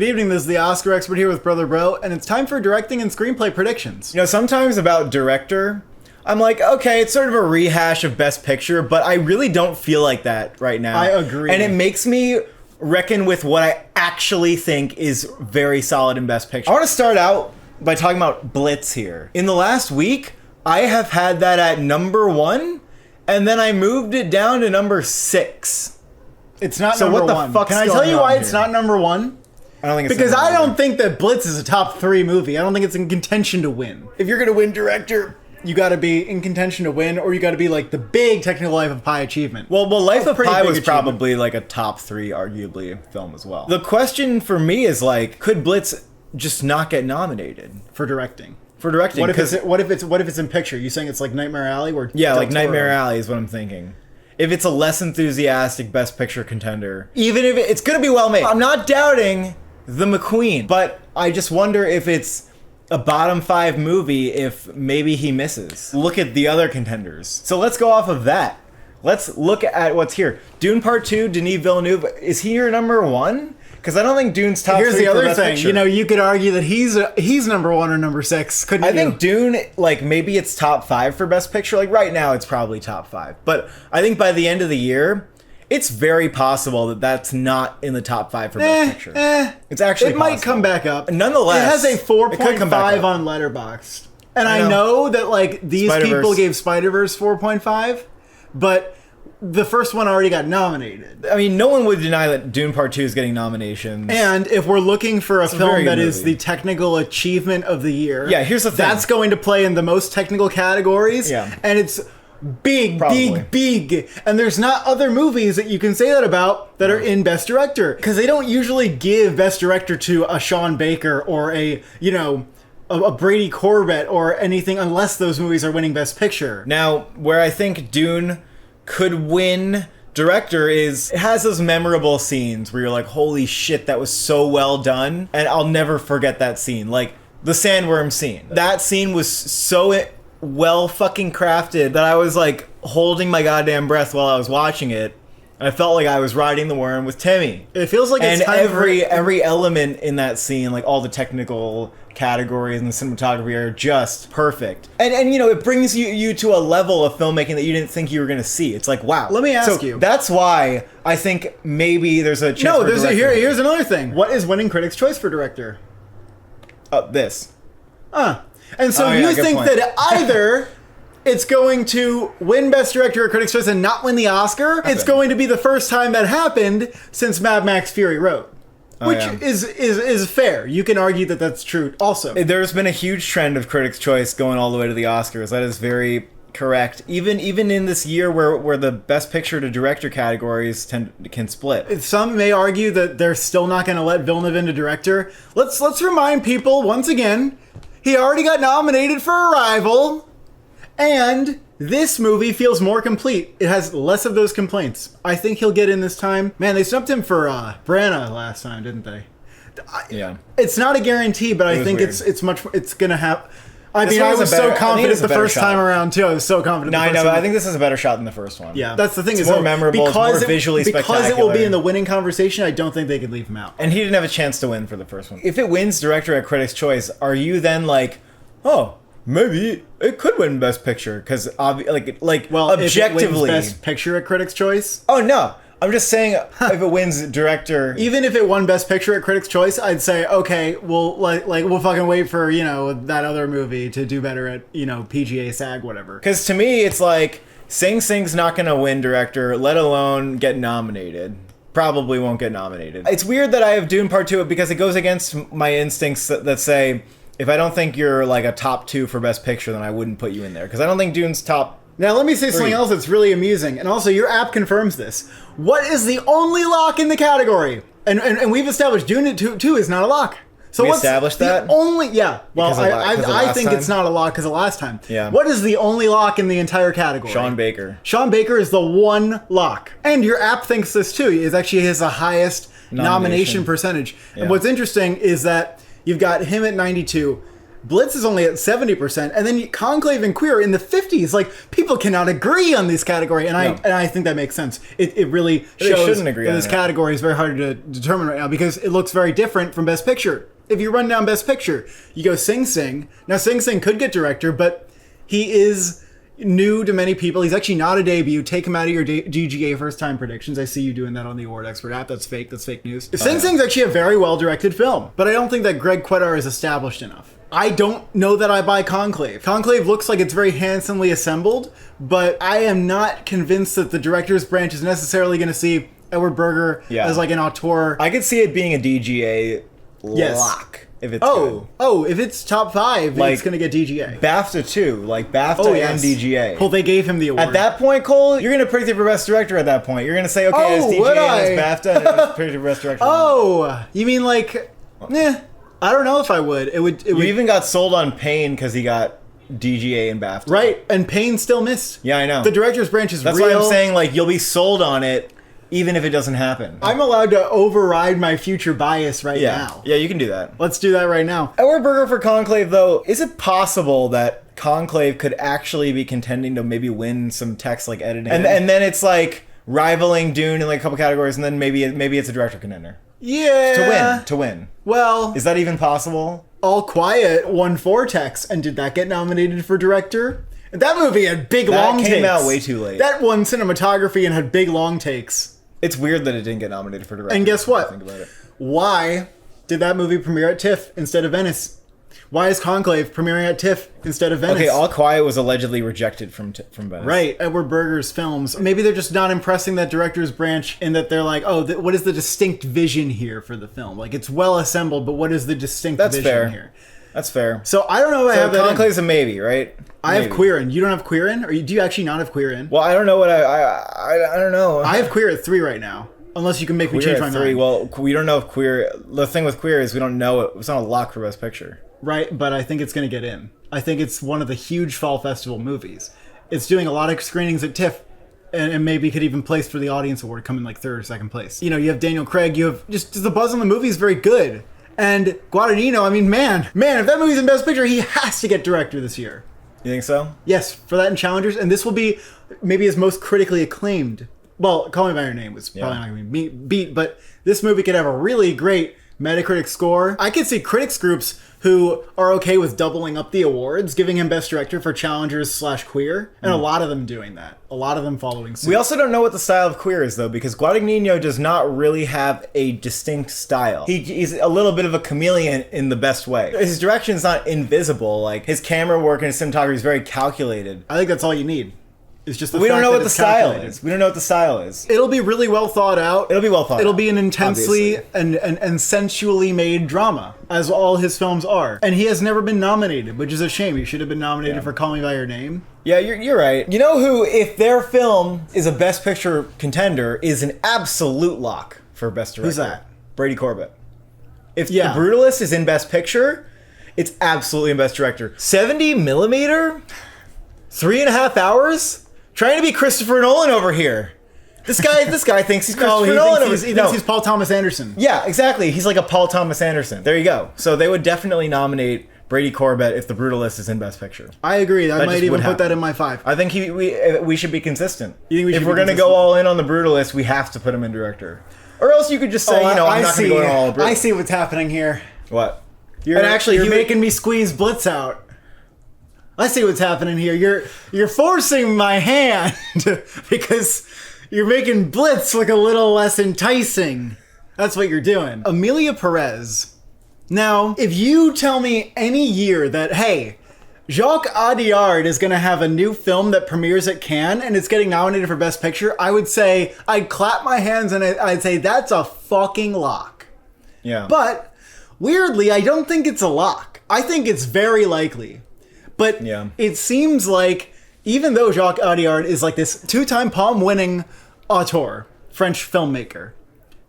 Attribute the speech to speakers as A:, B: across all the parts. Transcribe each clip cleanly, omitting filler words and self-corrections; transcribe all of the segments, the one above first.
A: Good evening, this is the Oscar expert here with Brother Bro, and it's time for directing and screenplay predictions.
B: You know, sometimes about director, I'm like, okay, it's sort of a rehash of Best Picture, but I really don't feel like that right now.
A: I agree.
B: And it makes me reckon with what I actually think is very solid in Best Picture. I want to start out by talking about Blitz here. In the last week, I have had that at number 1, and then I moved it down to number 6.
A: It's not
B: So
A: number
B: what the
A: 1.
B: fuck's
A: Can I tell
B: going
A: you
B: on
A: why it's
B: here?
A: not number 1?
B: I don't think it's
A: Because
B: number
A: I
B: one.
A: don't think that Blitz is a top 3 movie. I don't think it's in contention to win. If you're gonna win director, you gotta be in contention to win, or you gotta be like the big Technical Life of Pi achievement.
B: Well, Life of
A: pretty
B: Pi
A: big
B: was
A: achievement.
B: probably like a top 3, arguably, film as well. The question for me is like, could Blitz just not get nominated
A: For directing.
B: for directing?
A: What if
B: 'Cause-
A: it's in picture? You saying it's like Nightmare Alley? Where
B: yeah,
A: Del
B: like Nightmare
A: Toro-
B: Alley is what I'm thinking. If it's a less enthusiastic Best Picture contender, even if it's gonna be well made, I'm not doubting The McQueen, but I just wonder if it's a bottom 5 movie if maybe he misses. Look at the other contenders. So let's go off of that. Let's look at what's here. Dune Part 2, Denis Villeneuve, is he your number 1? Because I don't think Dune's top 3
A: Here's the
B: for
A: other
B: Best
A: thing.
B: Picture.
A: You know, you could argue that he's number 1 or number 6. Couldn't
B: I
A: you?
B: think Dune, like, maybe it's top 5 for Best Picture. Like, right now, it's probably top 5. But I think by the end of the year, it's very possible that that's not in the top 5 for Best Picture. It's actually
A: it might
B: possible.
A: come back up.
B: Nonetheless,
A: it has a
B: it could come back
A: 4.5
B: up.
A: on Letterboxd, and
B: I
A: I
B: know.
A: know that like these
B: Spider-Verse.
A: people gave Spider-Verse 4.5, but the first one already got nominated.
B: I mean, no one would deny that Dune Part 2 is getting nominations.
A: And if we're looking for a
B: very
A: film
B: good
A: that is
B: movie.
A: the technical achievement of the year,
B: Yeah, here's the thing.
A: that's going to play in the most technical categories.
B: Yeah.
A: And it's big,
B: Probably.
A: big. And there's not other movies that you can say that about that are in Best Director. Because they don't usually give Best Director to a Sean Baker or a Brady Corbett or anything unless those movies are winning Best Picture.
B: Now, where I think Dune could win director is it has those memorable scenes where you're like, holy shit, that was so well done. And I'll never forget that scene. Like the sandworm scene. That scene was so well fucking crafted that I was like holding my goddamn breath while I was watching it. And I felt like I was riding the worm with Timmy.
A: It feels like it's
B: And
A: time
B: every element in that scene, like all the technical categories and the cinematography are just perfect. And you know, it brings you to a level of filmmaking that you didn't think you were going to see. It's like, wow.
A: Let me ask you.
B: That's why I think maybe there's a chance
A: No,
B: for director.
A: here's another thing. What is winning Critics' Choice for director?
B: This.
A: And so
B: Oh, yeah,
A: you
B: good
A: think
B: point.
A: that either it's going to win Best Director or Critics' Choice and not win the Oscar, it's going to be the first time that happened since Mad Max Fury Road. Which
B: yeah.
A: is fair. You can argue that that's true also.
B: There's been a huge trend of Critics' Choice going all the way to the Oscars. That is very correct. Even in this year where the Best Picture to Director categories can split.
A: Some may argue that they're still not going to let Villeneuve into director. Let's remind people once again, he already got nominated for Arrival, and this movie feels more complete. It has less of those complaints. I think he'll get in this time. Man, they snubbed him for Branagh last time, didn't they?
B: Yeah.
A: It's not a guarantee, but I
B: was
A: think
B: weird.
A: it's gonna have. I
B: This
A: mean,
B: one
A: I
B: was a
A: was
B: better- I
A: so
B: think
A: confident
B: it's a
A: the
B: better
A: first
B: shot.
A: time around too. I was so confident.
B: No,
A: the
B: I
A: first
B: know, but
A: time.
B: I think this is a better shot than the first one.
A: Yeah, that's the thing.
B: It's
A: is
B: more memorable, it's more visually
A: because it will be
B: spectacular.
A: in the winning conversation. I don't think they could leave him out.
B: And he didn't have a chance to win for the first one. If it wins director at Critics' Choice, are you then like, oh, maybe it could win Best Picture? Because
A: Well,
B: objectively,
A: if it wins Best Picture at Critics' Choice,
B: oh no, I'm just saying if it wins director,
A: even if it won Best Picture at Critics' Choice, I'd say okay, we'll we'll fucking wait for that other movie to do better at PGA SAG whatever.
B: because to me it's like Sing Sing's not gonna win director, let alone get nominated. Probably won't get nominated. It's weird that I have Dune Part 2 because it goes against my instincts that say if I don't think you're like a top 2 for Best Picture, then I wouldn't put you in there because I don't think Dune's top.
A: Now let me say something else that's really amusing, and also your app confirms this. What is the only lock in the category? And we've established Dune 2 is not a lock. So
B: We
A: what's
B: established
A: the
B: that?
A: only? Yeah. Well,
B: Because of
A: I
B: last
A: think
B: time?
A: it's not a lock because of last time.
B: Yeah.
A: What is the only lock in the entire category?
B: Sean Baker.
A: Sean Baker is the one lock, and your app thinks this too. It actually has the highest nomination percentage.
B: Yeah.
A: And what's interesting is that you've got him at 92. Blitz is only at 70%, and then Conclave and Queer in the 50s. Like, people cannot agree on this category, and I think that makes sense. It really shows
B: shouldn't agree
A: that
B: on
A: this
B: it.
A: category is very hard to determine right now because it looks very different from Best Picture. If you run down Best Picture, you go Sing Sing. Now, Sing Sing could get director, but he is new to many people. He's actually not a debut. Take him out of your DGA first time predictions. I see you doing that on the Award Expert app. That's fake. That's fake news. Sing Sing's actually a very well directed film, but I don't think that Greg Quedar is established enough. I don't know that I buy Conclave. Conclave looks like it's very handsomely assembled, but I am not convinced that the director's branch is necessarily going to see Edward Berger as like an auteur.
B: I could see it being a DGA lock. If it's good.
A: If it's top 5, then it's going to get DGA.
B: BAFTA too, like BAFTA and DGA.
A: Well, they gave him the award.
B: At that point, Cole, you're going to predict it for Best Director at that point. You're going to say, okay, it's DGA and it's BAFTA, and it's predicted for Best Director.
A: You mean like, I don't know if I would. It would.
B: You even got sold on Payne because he got DGA and BAFTA.
A: Right, and Payne still missed.
B: Yeah, I know.
A: The director's branch is
B: That's
A: real.
B: why I'm saying, like, you'll be sold on it even if it doesn't happen.
A: I'm allowed to override my future bias now.
B: Yeah, you can do that.
A: Let's do that right now.
B: Edward Berger for Conclave, though, is it possible that Conclave could actually be contending to maybe win some text like editing? And then it's like rivaling Dune in like a couple categories, and then maybe it's a director contender.
A: Yeah.
B: To win.
A: Well,
B: is that even possible?
A: All Quiet won 4 texts, and did that get nominated for director? That movie had big long takes.
B: That came out way too late.
A: That won cinematography and had big long takes.
B: It's weird that it didn't get nominated for director.
A: And guess what?
B: Think about it.
A: Why did that movie premiere at TIFF instead of Venice? Why is Conclave premiering at TIFF instead of Venice?
B: Okay, All Quiet was allegedly rejected from Venice.
A: Right, Edward Berger's films. Maybe they're just not impressing that director's branch in that they're like, what is the distinct vision here for the film? Like, it's well assembled, but what is the distinct vision here?
B: That's fair.
A: So I don't know if I have that
B: Conclave's a maybe, right?
A: I have Queer in. You don't have Queer in? Or do you actually not have Queer in?
B: Well, I don't know what I don't know.
A: I have Queer at 3 right now. Unless you can make me change my mind.
B: Well, we don't know if Queer... The thing with Queer is we don't know it. It's not a lock for Best Picture.
A: Right, but I think it's going to get in. I think it's one of the huge fall festival movies. It's doing a lot of screenings at TIFF, and maybe could even place for the Audience Award, come in like 3rd or 2nd place. You know, you have Daniel Craig, you have just the buzz on the movie is very good. And Guadagnino, I mean, man, if that movie's in Best Picture, he has to get director this year.
B: You think so?
A: Yes, for that and Challengers, and this will be maybe his most critically acclaimed. Well, Call Me By Your Name was probably not going to be beat, but this movie could have a really great Metacritic score. I could see critics groups who are okay with doubling up the awards, giving him Best Director for Challengers/Queer, and a lot of them doing that. A lot of them following suit.
B: We also don't know what the style of Queer is, though, because Guadagnino does not really have a distinct style. He's a little bit of a chameleon in the best way. His direction is not invisible. Like, his camera work and his cinematography is very calculated.
A: I think that's all you need. It's just the
B: we don't
A: fact
B: know
A: that
B: what the
A: it's
B: style
A: calculated.
B: is. We don't know what the style is.
A: It'll be really well thought out.
B: It'll be well thought out.
A: It'll be an intensely
B: obviously.
A: and sensually made drama, as all his films are. And he has never been nominated, which is a shame. He should have been nominated for Call Me By Your Name.
B: Yeah, you're right. You know who, if their film is a Best Picture contender, is an absolute lock for Best Director?
A: Who's that?
B: Brady Corbett. If The Brutalist is in Best Picture, it's absolutely in Best Director. 70 millimeter? 3.5 hours? Trying to be Christopher Nolan over here. This guy thinks he's Christopher Nolan.
A: He thinks he's Paul Thomas Anderson.
B: Yeah, exactly. He's like a Paul Thomas Anderson. There you go. So they would definitely nominate Brady Corbett if The Brutalist is in Best Picture.
A: I agree. I might even put that in my 5.
B: I think we should be consistent.
A: You think we should
B: if we're going to go all in on The Brutalist, we have to put him in director. Or else you could just say, I'm not going to go all Brutalist.
A: I see what's happening here.
B: What?
A: You're making me squeeze Blitz out. I see what's happening here. You're forcing my hand because you're making Blitz look a little less enticing. That's what you're doing. Emilia Perez. Now, if you tell me any year that, hey, Jacques Audiard is going to have a new film that premieres at Cannes and it's getting nominated for Best Picture, I'd clap my hands and I'd say that's a fucking lock.
B: Yeah.
A: But weirdly, I don't think it's a lock. I think it's very likely. But it seems like, even though Jacques Audiard is like this 2-time Palme-winning auteur, French filmmaker,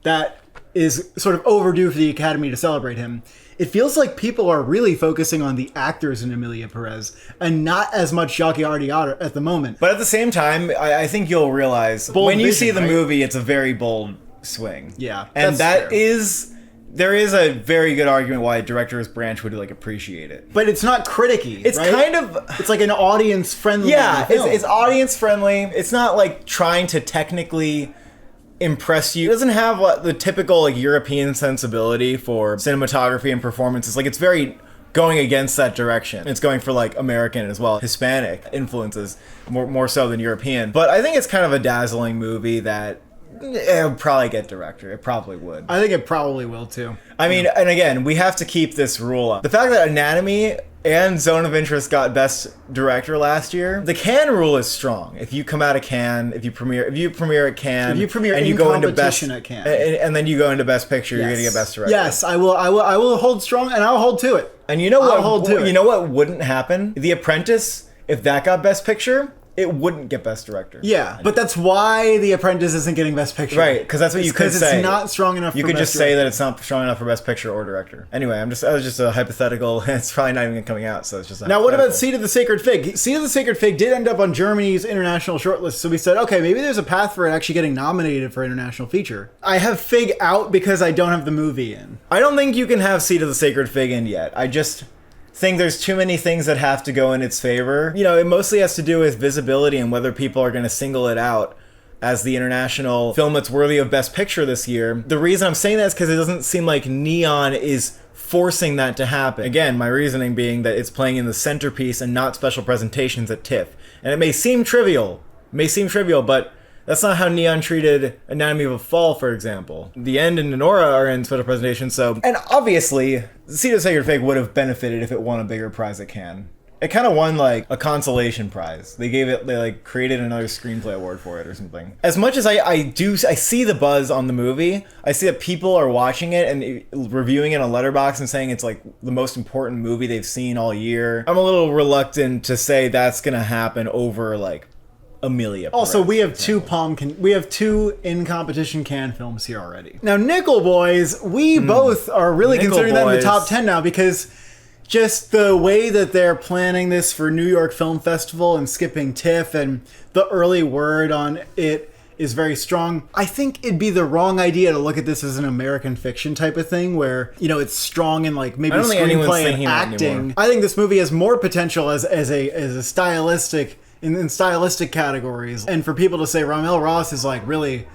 A: that is sort of overdue for the Academy to celebrate him, it feels like people are really focusing on the actors in Emilia Perez, and not as much Jacques Audiard at the moment.
B: But at the same time, I think you'll realize, when you see the movie, it's a very bold swing.
A: Yeah.
B: And that is there is a very good argument why a director's branch would like appreciate it.
A: But it's not criticky.
B: It's
A: right?
B: kind of
A: It's like an audience friendly.
B: yeah. It's audience friendly. It's not like trying to technically impress you. It doesn't have what the typical like European sensibility for cinematography and performances. Like it's very going against that direction. It's going for like American as well, Hispanic influences more so than European. But I think it's kind of a dazzling movie that it would probably get director. It probably would.
A: I think it probably will too.
B: I mean, and again, we have to keep this rule up. The fact that Anatomy and Zone of Interest got Best Director last year, the Cannes rule is strong. If you come out of Cannes, if you premiere at Cannes,
A: If you premiere
B: and
A: in
B: you go into Best
A: competition at Cannes.
B: and then you go into Best Picture, you're
A: Yes.
B: gonna get Best Director.
A: Yes, I will hold strong, and I'll hold to it.
B: And you know
A: I'll
B: what?
A: hold to it.
B: You know what wouldn't happen? The Apprentice, if that got Best Picture, it wouldn't get Best Director.
A: Yeah, but that's why The Apprentice isn't getting Best Picture.
B: Right, because that's what you could say.
A: Because it's not strong enough
B: You
A: for
B: could
A: Best
B: just say
A: Director.
B: that it's not strong enough for Best Picture or Director. Anyway, that was just a hypothetical. It's probably not even coming out, so it's just a
A: Now, what about
B: hypothetical.
A: Seed of the Sacred Fig? Seed of the Sacred Fig did end up on Germany's international shortlist, so we said, okay, maybe there's a path for it actually getting nominated for international feature. I have Fig out because I don't have the movie in.
B: I don't think you can have Seed of the Sacred Fig in yet. I just think there's too many things that have to go in its favor. You know, it mostly has to do with visibility and whether people are going to single it out as the international film that's worthy of Best Picture this year. The reason I'm saying that is because it doesn't seem like Neon is forcing that to happen. Again, my reasoning being that it's playing in the centerpiece and not special presentations at TIFF. And it may seem trivial, but that's not how Neon treated Anatomy of a Fall, for example. The End and Nora are in special presentation, so... And obviously, Seed of the Sacred Fig would have benefited if it won a bigger prize at Cannes. It kind of won, like, a consolation prize. They created another screenplay award for it or something. As much as I see the buzz on the movie, I see that people are watching it and reviewing it on Letterboxd and saying it's, like, the most important movie they've seen all year. I'm a little reluctant to say that's gonna happen over, like, Amelia.
A: Also,
B: Perez,
A: we have
B: for example.
A: we have two in competition Cannes films here already. Now, Nickel Boys, we both are really
B: Nickel
A: considering that in the
B: Boys.
A: top 10 now because just the way that they're planning this for New York Film Festival and skipping TIFF and the early word on it is very strong. I think it'd be the wrong idea to look at this as an American fiction type of thing where, you know, it's strong in like maybe
B: I don't think anyone's
A: screenplay and
B: thinking that
A: acting.
B: anymore.
A: I think this movie has more potential as a stylistic in stylistic categories, and for people to say Ramel Ross is like really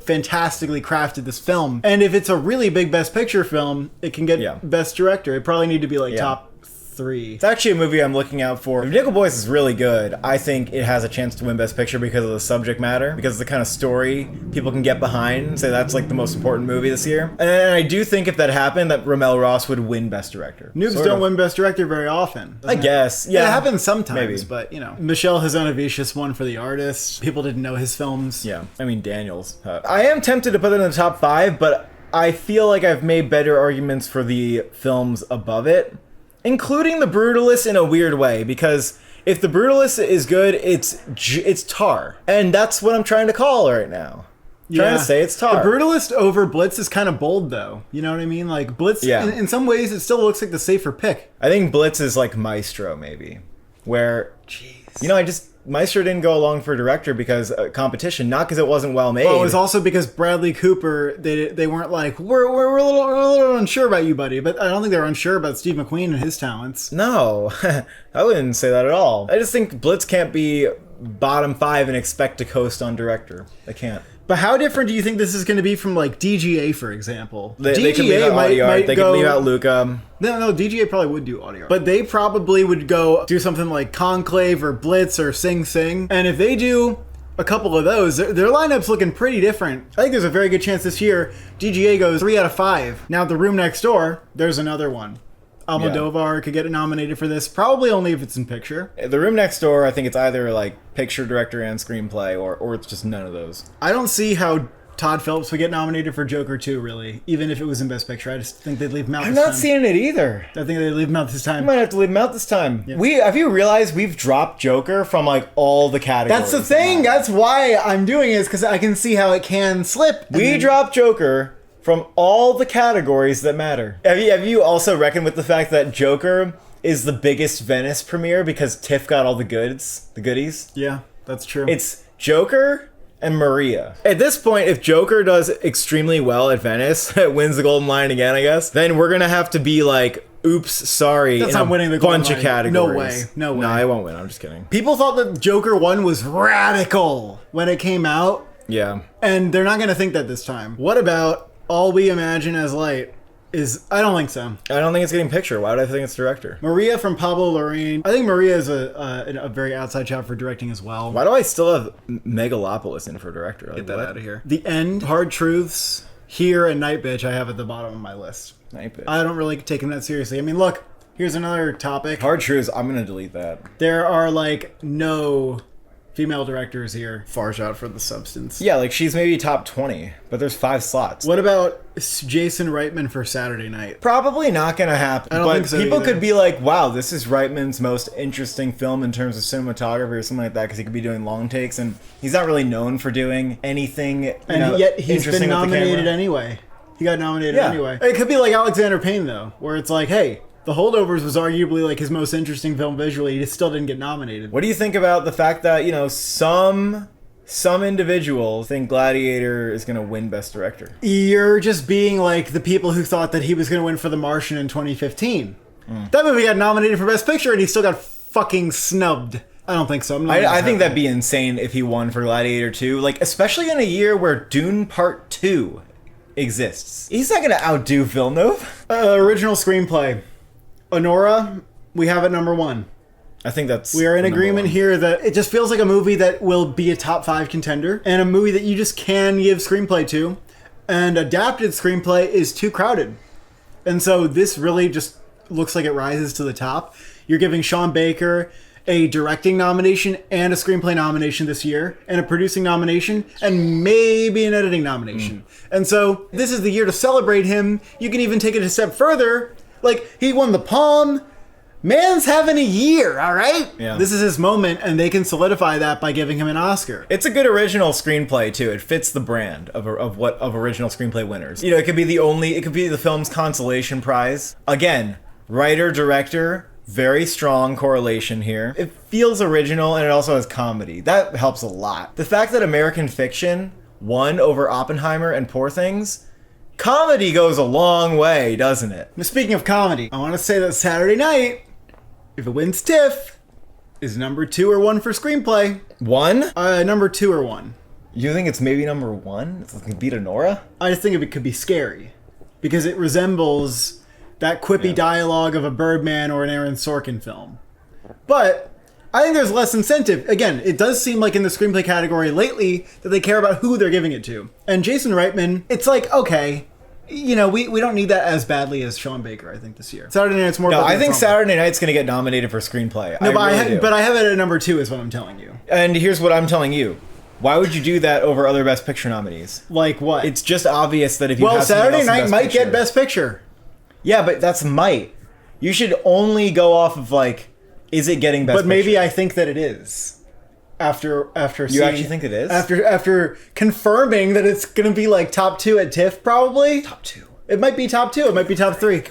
A: fantastically crafted this film, and if it's a really big Best Picture film, it can get Best Director. It probably need to be like top 3.
B: It's actually a movie I'm looking out for. If Nickel Boys is really good, I think it has a chance to win Best Picture because of the subject matter, because of the kind of story people can get behind. Say that's like the most important movie this year. And I do think if that happened, that Ramel Ross would win Best Director.
A: Noobs don't win Best Director very often.
B: I guess.
A: Yeah, it happens sometimes,
B: maybe.
A: but you know. Michel Hazanavicius won for The Artist. People didn't know his films.
B: Yeah, I mean Daniels. I am tempted to put it in the top 5, but I feel like I've made better arguments for the films above it. Including The Brutalist in a weird way, because if The Brutalist is good, it's Tar. And that's what I'm trying to call right now. Trying to say it's Tar.
A: The Brutalist over Blitz is kind of bold, though. You know what I mean? Like, Blitz, in some ways, it still looks like the safer pick.
B: I think Blitz is like Maestro, maybe. Where, you know, Maestro didn't go along for director because competition, not because it wasn't well made.
A: Well, it was also because Bradley Cooper, they weren't like, we're a little unsure about you, buddy. But I don't think they were unsure about Steve McQueen and his talents.
B: No, I wouldn't say that at all. I just think Blitz can't be bottom 5 and expect to coast on director. They can't.
A: But how different do you think this is going to be from like DGA, for example?
B: They could leave out audio art. They could leave out Luca.
A: No, DGA probably would do audio art. But they probably would go do something like Conclave or Blitz or Sing Sing. And if they do a couple of those, their lineup's looking pretty different. I think there's a very good chance this year DGA goes 3 out of 5. Now, The Room Next Door, there's another one. Almodovar could get nominated for this, probably only if it's in picture.
B: The Room Next Door, I think it's either like picture, director, and screenplay, or it's just none of those.
A: I don't see how Todd Phillips would get nominated for Joker 2, really, even if it was in Best Picture. I just think they'd leave him out this time.
B: I'm not seeing it either.
A: I think they'd leave him out this time.
B: You might have to leave him out this time. Yeah. Have you realized we've dropped Joker from like all the categories?
A: That's the thing. That's why I'm doing it, because I can see how it can slip.
B: We dropped Joker from all the categories that matter. Have you also reckoned with the fact that Joker is the biggest Venice premiere because TIFF got all the goodies?
A: Yeah, that's true.
B: It's Joker, and Maria. At this point, if Joker does extremely well at Venice, wins the Golden Lion again, I guess, then we're gonna have to be like, oops, sorry,
A: That's
B: in
A: not
B: a
A: winning the
B: bunch
A: Golden
B: of
A: Lion.
B: categories.
A: No way.
B: No, I won't win. I'm just kidding.
A: People thought that Joker 1 was radical when it came out,
B: Yeah.
A: and they're not going to think that this time. What about All We Imagine as Light? I don't think so.
B: I don't think it's getting picture. Why would I think it's director?
A: Maria from Pablo Larraín. I think Maria is a very outside shot for directing as well.
B: Why do I still have Megalopolis in for director? Like,
A: Get that
B: what?
A: out of here. The End, Hard Truths, Here, and Night Bitch I have at the bottom of my list.
B: Night Bitch.
A: I don't really take them that seriously. I mean, look, here's another topic.
B: Hard Truths, I'm gonna delete that.
A: There are, like, no female directors here. Far shot for the substance.
B: Yeah, like she's maybe top 20, but there's 5 slots.
A: What about Jason Reitman for Saturday Night?
B: Probably not gonna happen.
A: I don't
B: but
A: think so
B: people
A: either.
B: could be like, wow, this is Reitman's most interesting film in terms of cinematography or something like that, because he could be doing long takes, and he's not really known for doing anything,
A: Yet he's
B: interesting
A: been
B: with the
A: nominated
B: camera.
A: anyway. He got nominated
B: Yeah.
A: anyway. It could be like Alexander Payne, though, where it's like, hey, The Holdovers was arguably like his most interesting film visually. He still didn't get nominated.
B: What do you think about the fact that, some individuals think Gladiator is gonna win Best Director?
A: You're just being like the people who thought that he was going to win for The Martian in 2015. That movie got nominated for Best Picture and he still got fucking snubbed. I don't think so.
B: I think that'd be insane if he won for Gladiator 2, like, especially in a year where Dune Part 2 exists. He's not gonna outdo Villeneuve.
A: Original screenplay. Honora, we have at number 1.
B: I think that's...
A: We are in
B: number
A: agreement
B: one.
A: here that it just feels like a movie that will be a top 5 contender and a movie that you just can give screenplay to. And adapted screenplay is too crowded. And so this really just looks like it rises to the top. You're giving Sean Baker a directing nomination and a screenplay nomination this year, and a producing nomination, and maybe an editing nomination. And so this is the year to celebrate him. You can even take it a step further. Like, he won the Palm. Man's having a year, all right?
B: Yeah.
A: This is his moment, and they can solidify that by giving him an Oscar.
B: It's a good original screenplay too. It fits the brand of original screenplay winners. It could be the film's consolation prize. Again, writer, director, very strong correlation here. It feels original and it also has comedy. That helps a lot. The fact that American Fiction won over Oppenheimer and Poor Things, comedy goes a long way, doesn't it?
A: Now, speaking of comedy, I want to say that Saturday Night, if it wins TIFF, is number 2 or 1 for screenplay.
B: 1?
A: Number 2 or 1.
B: You think it's maybe number 1? It's like beat Honora?
A: I just think it could be scary because it resembles that quippy dialogue of a Birdman or an Aaron Sorkin film. But I think there's less incentive. Again, it does seem like in the screenplay category lately that they care about who they're giving it to. And Jason Reitman, it's like, okay, we don't need that as badly as Sean Baker, I think, this year. Saturday Night's more...
B: No,
A: about
B: I
A: the
B: think
A: ensemble.
B: Saturday Night's gonna get nominated for screenplay.
A: No,
B: I
A: but I have it at number 2 is what I'm telling you.
B: And here's what I'm telling you. Why would you do that over other Best Picture nominees?
A: Like what?
B: It's just obvious that if you have something
A: Saturday
B: else in
A: Night
B: Best
A: might
B: Picture-
A: get Best Picture.
B: Yeah, but that's might. You should only go off of like, is it getting Best
A: But maybe
B: Picture?
A: I think that it is. After
B: You
A: seeing,
B: actually think it is?
A: After confirming that it's gonna be like top 2 at TIFF, probably.
B: Top 2.
A: It might be top 2. It might be top 3.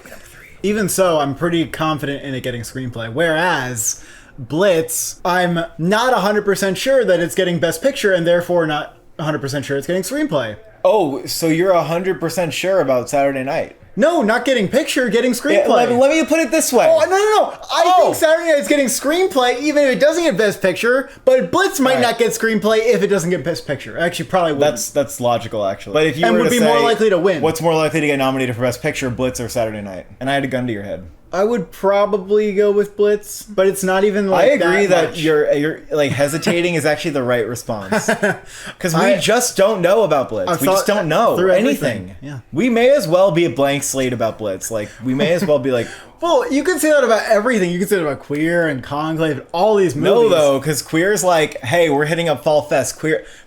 A: Even so, I'm pretty confident in it getting screenplay. Whereas Blitz, I'm not 100% sure that it's getting Best Picture, and therefore not 100% sure it's getting screenplay.
B: Oh, so you're 100% sure about Saturday Night?
A: No, not getting picture, getting screenplay.
B: Let me put it this way.
A: Oh, no. I think Saturday Night is getting screenplay even if it doesn't get Best Picture, but Blitz might not get screenplay if it doesn't get Best Picture. Actually, probably wouldn't.
B: That's logical, actually. But if you
A: And
B: were
A: would
B: to
A: be more
B: say,
A: likely to win.
B: what's more likely to get nominated for Best Picture, Blitz or Saturday Night? And I had a gun to your head.
A: I would probably go with Blitz, but it's not even like
B: I agree that
A: much.
B: you're like hesitating is actually the right response. Because we just don't know about Blitz.
A: I've
B: We just
A: thought
B: don't know
A: through
B: anything.
A: everything. Yeah.
B: We may as well be a blank slate about Blitz. Like, we may as well be like,
A: Well, you can say that about everything. You can say that about Queer and Conclave, and all these movies.
B: no, though, because Queer's like, hey, we're hitting up Fall Fest.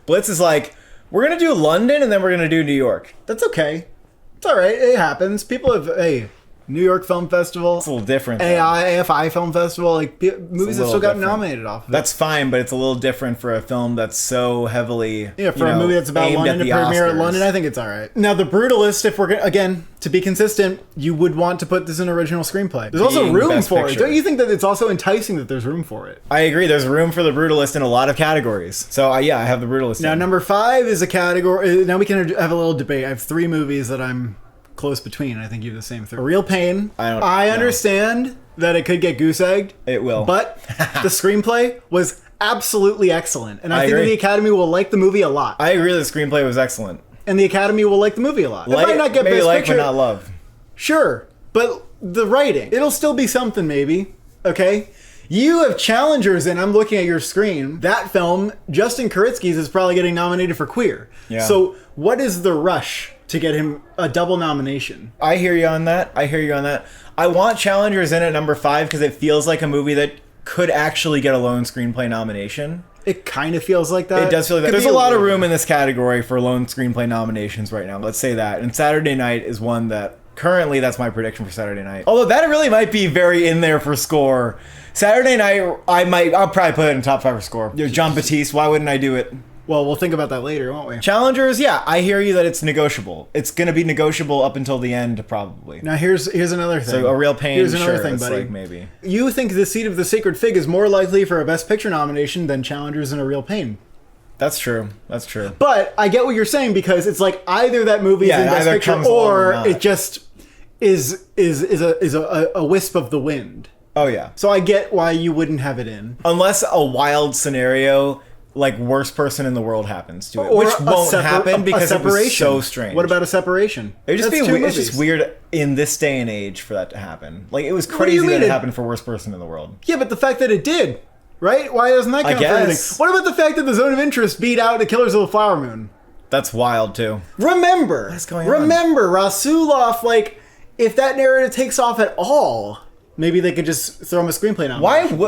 B: Blitz is like, we're going to do London and then we're going to do New York.
A: That's okay. It's all right. It happens. People have New York Film Festival.
B: It's a little different.
A: AFI Film Festival. Like movies have still got
B: different.
A: nominated off of it.
B: That's fine, but it's a little different for a film that's so heavily
A: for a movie that's about London to premiere at London. I think it's all right. Now, The Brutalist, if we're again to be consistent, you would want to put this in original screenplay. There's also room for it. Don't you think that it's also enticing that there's room for it?
B: I agree. There's room for The Brutalist in a lot of categories. So I have The Brutalist.
A: Now, number 5 is a category. Now we can have a little debate. I have 3 movies that I'm close between. I think you have the same 3. A Real Pain. I understand that it could get goose-egged.
B: It will.
A: But the screenplay was absolutely excellent. And I think that the Academy will like the movie a lot.
B: I agree the screenplay was excellent.
A: And the Academy will like the movie a lot. It might not get Best Picture.
B: But not love.
A: Sure. But the writing, it'll still be something maybe. Okay? You have challengers, and I'm looking at your screen. That film, Justin Kuritzky's, is probably getting nominated for Queer.
B: Yeah.
A: So what is the rush to get him a double nomination?
B: I hear you on that. I want challengers in at number 5 because it feels like a movie that could actually get a lone screenplay nomination.
A: It kind of feels like that.
B: It does feel like that. There's a lot of room in this category for lone screenplay nominations right now. Let's say that. And Saturday Night is one that currently that's my prediction for Saturday Night. Although that really might be very in there for score. Saturday Night, I'll probably put it in top 5 for score. John Batiste, why wouldn't I do it?
A: Well, we'll think about that later, won't we?
B: Challengers, yeah, I hear you that it's negotiable. It's going to be negotiable up until the end, probably.
A: Now, here's another thing.
B: So, A Real Pain,
A: here's another thing, buddy.
B: Like maybe.
A: You think The Seat of the Sacred Fig is more likely for a Best Picture nomination than Challengers and A Real Pain.
B: That's true.
A: But I get what you're saying because it's like either that movie is in Best Picture or it just is a wisp of the wind.
B: Oh, yeah.
A: So I get why you wouldn't have it in.
B: Unless a wild scenario, like worst person in the world happens to it, which won't happen because it was so strange.
A: What about a separation?
B: It would just be weird. It's just weird in this day and age for that to happen. Like, it was crazy that it happened for worst person in the world.
A: Yeah, but the fact that it did, right? Why doesn't that count for anything? What about the fact that The Zone of Interest beat out The Killers of the Flower Moon?
B: That's wild, too.
A: Remember, Rasulov, like, if that narrative takes off at all, maybe they could just throw him a screenplay nomination.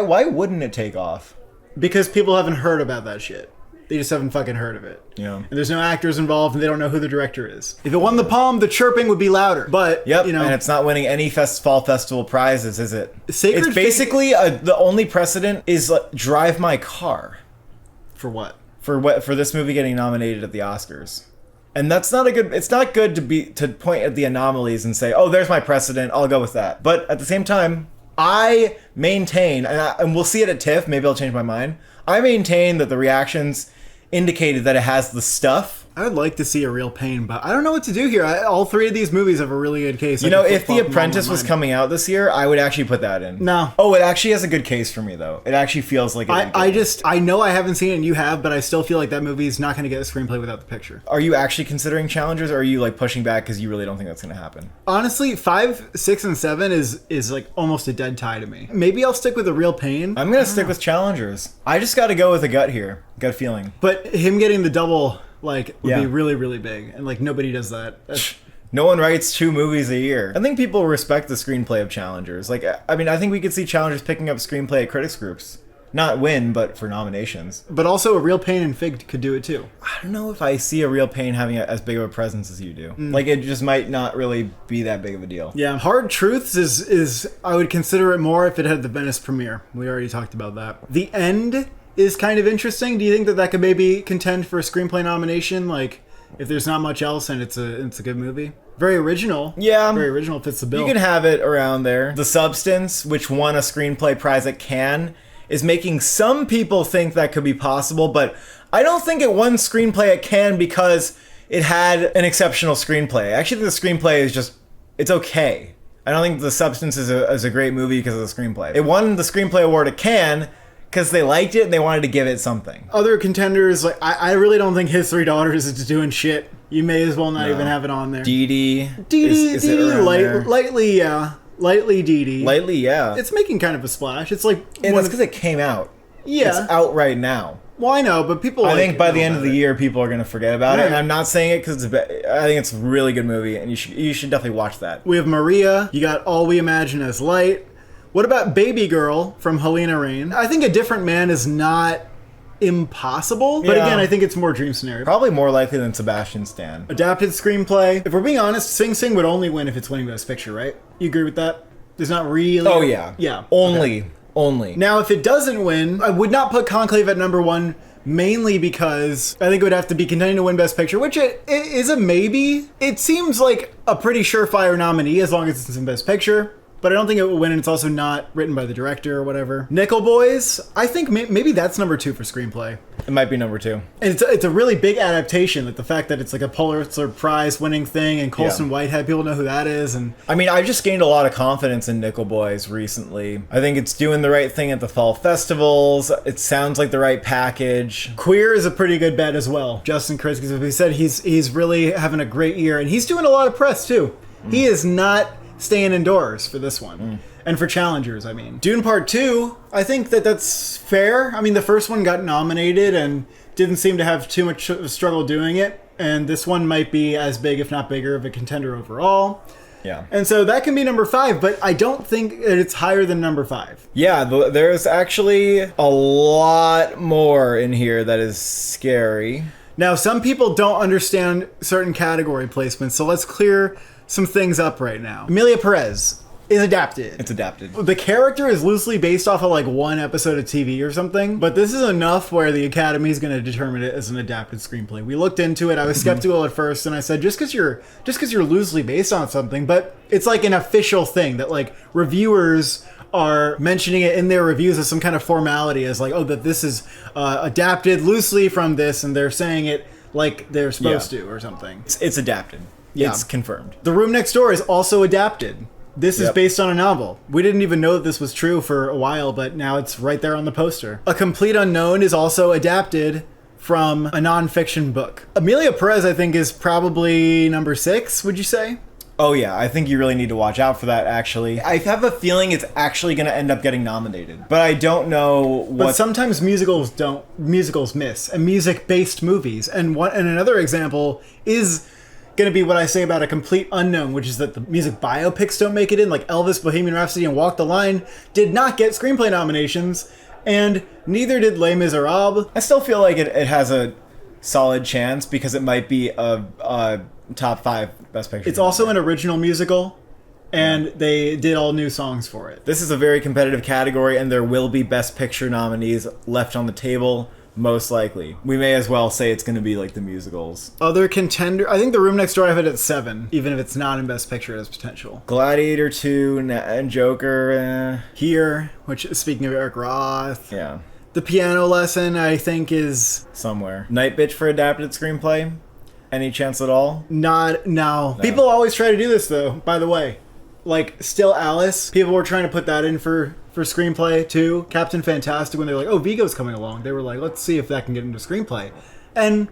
B: Why wouldn't it take off?
A: Because people haven't heard about that shit. They just haven't fucking heard of it.
B: Yeah.
A: And there's no actors involved, and they don't know who the director is. If it won the Palm, the chirping would be louder. But,
B: and it's not winning any fall festival prizes, is it?
A: Sacred
B: it's basically the only precedent is Drive My Car.
A: For what?
B: For this movie getting nominated at the Oscars. And that's not it's not good to point at the anomalies and say, oh, there's my precedent, I'll go with that. But at the same time, I maintain, and we'll see it at TIFF, maybe I'll change my mind, I maintain that the reactions indicated that it has the stuff. I
A: would like to see A Real Pain, but I don't know what to do here. All 3 of these movies have a really good case.
B: If The Apprentice was coming out this year, I would actually put that in.
A: No.
B: Oh, it actually has a good case for me, though. It actually feels like
A: I know I haven't seen it and you have, but I still feel like that movie is not going to get a screenplay without the picture.
B: Are you actually considering challengers, or are you like pushing back because you really don't think that's going to happen?
A: Honestly, 5, 6, and 7 is like almost a dead tie to me. Maybe I'll stick with A Real Pain.
B: I'm going to stick with challengers. I just got to go with a gut here. Gut feeling.
A: But him getting the double would be really, really big. And like nobody does that.
B: No one writes 2 movies a year. I think people respect the screenplay of challengers. Like, I mean, I think we could see challengers picking up screenplay at critics groups. Not win, but for nominations.
A: But also A Real Pain and Fig could do it too.
B: I don't know if I see A Real Pain having as big of a presence as you do. Like, it just might not really be that big of a deal.
A: Yeah, Hard Truths is I would consider it more if it had the Venice premiere. We already talked about that. The End is kind of interesting. Do you think that could maybe contend for a screenplay nomination? Like, if there's not much else and it's a good movie? Very original.
B: Yeah.
A: Very original, fits the bill.
B: You can have it around there. The Substance, which won a screenplay prize at Cannes, is making some people think that could be possible, but I don't think it won screenplay at Cannes because it had an exceptional screenplay. Actually, the screenplay is it's okay. I don't think The Substance is a great movie because of the screenplay. It won the screenplay award at Cannes because they liked it and they wanted to give it something.
A: Other contenders, like I really don't think His 3 Daughters is doing shit. You may as well not even have it on there.
B: Dee
A: lightly, yeah. Lightly Dee Dee.
B: Lightly, yeah.
A: It's making kind of a splash. It's like...
B: And that's because it came out.
A: Yeah.
B: It's out right now.
A: Well, I know, but people...
B: I think by the end of the year, people are going to forget about it. And I'm not saying it because I think it's a really good movie, and you should definitely watch that.
A: We have Maria. You got All We Imagine as Light. What about Baby Girl from Helena Rain? I think A Different Man is not impossible. But
B: Yeah.
A: again, I think it's more dream scenario.
B: Probably more likely than Sebastian Stan.
A: Adapted screenplay. If we're being honest, Sing Sing would only win if it's winning Best Picture, right? You agree with that? There's not really...
B: Oh, yeah.
A: Yeah.
B: Only. Only.
A: Now, if it doesn't win, I would not put Conclave at number one, mainly because I think it would have to be contending to win Best Picture, which it is a maybe. It seems like a pretty surefire nominee as long as it's in Best Picture, but I don't think it will win, and it's also not written by the director or whatever. Nickel Boys, I think maybe that's number two for screenplay.
B: It might be number two.
A: And it's a really big adaptation, like the fact that it's like a Pulitzer Prize winning thing, and Colson Whitehead, people know who that is, and
B: I mean, I've just gained a lot of confidence in Nickel Boys recently. I think it's doing the right thing at the fall festivals. It sounds like the right package.
A: Queer is a pretty good bet as well. Justin Krinsky, as we said, he's really having a great year, and he's doing a lot of press too. He is not staying indoors for this one. And for challengers, I mean. Dune Part 2, I think that's fair. I mean, the first one got nominated and didn't seem to have too much struggle doing it. And this one might be as big, if not bigger, of a contender overall.
B: Yeah.
A: And so that can be number 5, but I don't think that it's higher than number 5.
B: Yeah, there's actually a lot more in here that is scary.
A: Now, some people don't understand certain category placements, so let's clear some things up right now. Emilia Perez is adapted.
B: It's adapted.
A: The character is loosely based off of like one episode of TV or something, but this is enough where the Academy is going to determine it as an adapted screenplay. We looked into it. I was skeptical at first, and I said just because you're loosely based on something, but it's like an official thing that like reviewers are mentioning it in their reviews as some kind of formality, as like, oh, that this is adapted loosely from this, and they're saying it like they're supposed to or something.
B: It's adapted.
A: Yeah.
B: It's confirmed.
A: The Room Next Door is also adapted. This is
B: Yep.
A: based on a novel. We didn't even know that this was true for a while, but now it's right there on the poster. A Complete Unknown is also adapted from a nonfiction book. Emilia Perez, I think, is probably number 6, would you say?
B: Oh yeah, I think you really need to watch out for that, actually. I have a feeling it's actually going to end up getting nominated, but I don't know what...
A: But sometimes musicals miss, and music-based movies. And another example is going to be what I say about A Complete Unknown, which is that the music biopics don't make it in, like Elvis, Bohemian Rhapsody, and Walk the Line did not get screenplay nominations, and neither did Les Miserables.
B: I still feel like it has a solid chance because it might be a top 5 Best Picture.
A: It's also an original musical, and they did all new songs for it.
B: This is a very competitive category, and there will be Best Picture nominees left on the table, most likely. We may as well say it's going to be like the musicals.
A: Other contender, I think The Room Next Door I have it at 7, even if it's not in Best Picture, it has potential.
B: Gladiator 2 and Joker,
A: Here, which, speaking of Eric Roth.
B: yeah,
A: The Piano Lesson, I think, is
B: somewhere. Night Bitch for adapted screenplay? Any chance at all?
A: no. People always try to do this, though, by the way. Like, Still Alice, people were trying to put that in for screenplay, too. Captain Fantastic, when they were like, oh, Vigo's coming along, they were like, let's see if that can get into screenplay. And,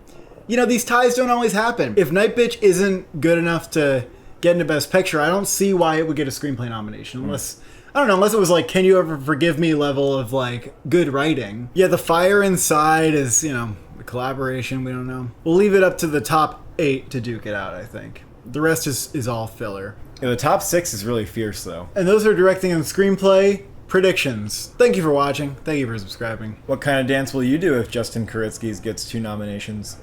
A: you know, these ties don't always happen. If Night Bitch isn't good enough to get into Best Picture, I don't see why it would get a screenplay nomination, unless... I don't know, unless it was like, Can You Ever Forgive Me level of, like, good writing. Yeah, The Fire Inside is, you know, a collaboration, we don't know. We'll leave it up to the top 8 to duke it out, I think. The rest is all filler.
B: Yeah, the top 6 is really fierce, though.
A: And those are directing and screenplay predictions. Thank you for watching. Thank you for subscribing.
B: What kind of dance will you do if Justin Kuritzky's gets 2 nominations?